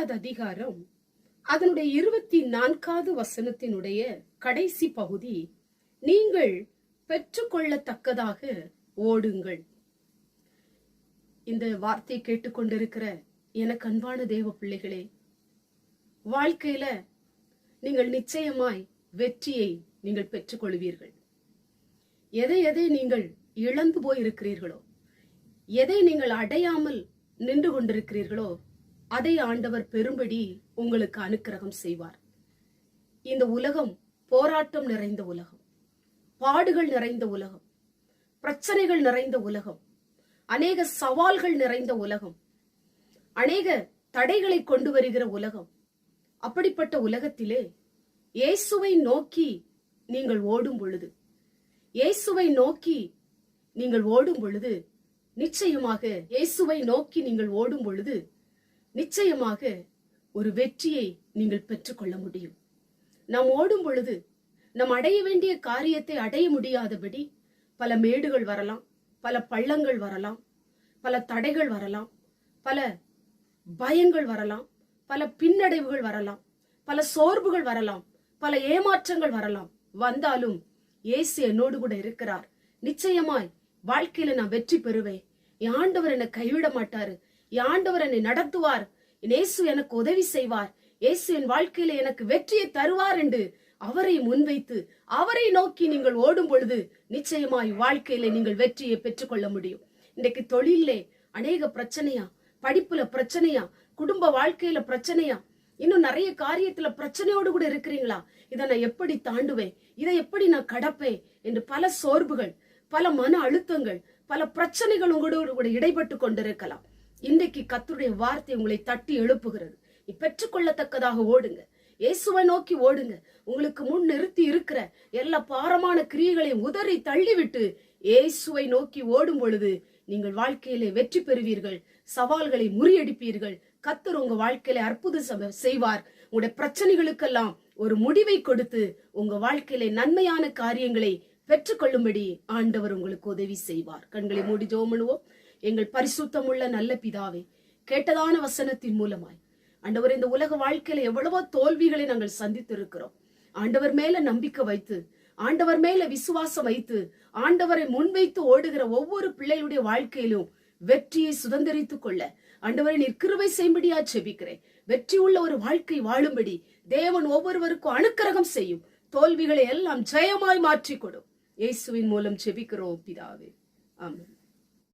5வது அதிகாரம் அதனுடைய 24வது வசனத்தினுடைய கடைசி பகுதி, நீங்கள் பெற்றுக்கொள்ளத்தக்கதாக ஓடுங்கள். இந்த வார்த்தை கேட்டுக்கொண்டிருக்கிற எனக்கு அன்பான தேவ பிள்ளைகளே, வாழ்க்கையில நீங்கள் நிச்சயமாய் வெற்றியை நீங்கள் பெற்றுக்கொள்வீர்கள். எதை நீங்கள் இழந்து போய் இருக்கிறீர்களோ, எதை நீங்கள் அடையாமல் நின்று கொண்டிருக்கிறீர்களோ, அதை ஆண்டவர் பெரும்படி உங்களுக்கு அனுக்கிரகம் செய்வார். இந்த உலகம் போராட்டம் நிறைந்த உலகம், பாடுகள் நிறைந்த உலகம், பிரச்சனைகள் நிறைந்த உலகம், அநேக சவால்கள் நிறைந்த உலகம், அநேக தடைகளை கொண்டு வருகிற உலகம். அப்படிப்பட்ட உலகத்திலே இயேசுவை நோக்கி நீங்கள் ஓடும் பொழுது, இயேசுவை நோக்கி நீங்கள் ஓடும் பொழுது நிச்சயமாக, இயேசுவை நோக்கி நீங்கள் ஓடும் பொழுது நிச்சயமாக ஒரு வெற்றியை நீங்கள் பெற்றுக்கொள்ள முடியும். நாம் ஓடும் பொழுது நாம் அடைய வேண்டிய காரியத்தை அடைய முடியாதபடி பல மேடுகள் வரலாம், பல பள்ளங்கள் வரலாம், பல தடைகள் வரலாம், பல பயங்கள் வரலாம், பல பின்னடைவுகள் வரலாம், பல சோர்வுகள் வரலாம், பல ஏமாற்றங்கள் வரலாம். வந்தாலும் இயேசு என்னோடு கூட இருக்கிறார். நிச்சயமாய் வாழ்க்கையில நான் வெற்றி பெறுவேன். என் ஆண்டவர் என்னை கைவிட மாட்டாரு. என் ஆண்டவர் என்னை நடத்துவார். இயேசு எனக்கு உதவி செய்வார். இயேசு என் வாழ்க்கையில எனக்கு வெற்றியை தருவார் என்று அவரை முன்வைத்து அவரை நோக்கி நீங்கள் ஓடும் பொழுது நிச்சயமாய் வாழ்க்கையில நீங்கள் வெற்றியை பெற்றுக்கொள்ள முடியும். இன்றைக்கு தொழிலே அநேக பிரச்சனையா, படிப்புல பிரச்சனையா, குடும்ப வாழ்க்கையில பிரச்சனையா, இன்னும் நிறைய காரியத்துல பிரச்சனையோடு கூட இருக்கிறீங்களா? இதை நான் எப்படி தாண்டுவேன், இதை எப்படி நான் கடப்பேன் என்று பல சோர்வுகள், பல மன அழுத்தங்கள், பல பிரச்சனைகள் உங்களோடு கூட இடைப்பட்டு கொண்டிருக்கலாம். இன்றைக்கு கர்த்தருடைய வார்த்தை உங்களை தட்டி எழுப்புகிறது. நீ பெற்றுக்கொள்ளத்தக்கதாக ஓடுங்க, இயேசுவை நோக்கி ஓடுங்க. உங்களுக்கு முன் நிறுத்தி இருக்கிற எல்லா பாரமான கிரியைகளையும் உதறி தள்ளிவிட்டு இயேசுவை நோக்கி ஓடும் பொழுது நீங்கள் வாழ்க்கையிலே வெற்றி பெறுவீர்கள், சவால்களை முறியடிப்பீர்கள். கர்த்தர் உங்க வாழ்க்கையில அற்புதம் செய்வார். உங்களுடைய பிரச்சனைகளுக்கெல்லாம் ஒரு முடிவை கொடுத்து உங்க வாழ்க்கையில நன்மையான காரியங்களை பெற்றுக்கொள்ளும்படி ஆண்டவர் உங்களுக்கு உதவி செய்வார். கண்களை மூடி ஜெபம் பண்ணுவோம். எங்கள் பரிசுத்தமுள்ள நல்ல பிதாவே, கேட்டதான வசனத்தின் மூலமாய் ஆண்டவர், இந்த உலக வாழ்க்கையில எவ்வளவோ தோல்விகளை நாங்கள் சந்தித்து இருக்கிறோம். ஆண்டவர் மேல நம்பிக்கை வைத்து, ஆண்டவர் மேல விசுவாசம் வைத்து, ஆண்டவரை முன்வைத்து ஓடுகிற ஒவ்வொரு பிள்ளைகளுடைய வாழ்க்கையிலும் வெற்றியை சுதந்திரித்துக் கொள்ள ஆண்டவரை நீர் கிருபை செய்யும்படியா ஜெபிக்கிறேன். வெற்றி உள்ள ஒரு வாழ்க்கை வாழும்படி தேவன் ஒவ்வொருவருக்கும் அனுக்கிரகம் செய்யும். தோல்விகளை எல்லாம் ஜெயமாய் மாற்றிக் கொடும். இயேசுவின் மூலம் ஜெபிக்கிறோம் பிதாவே, ஆமென்.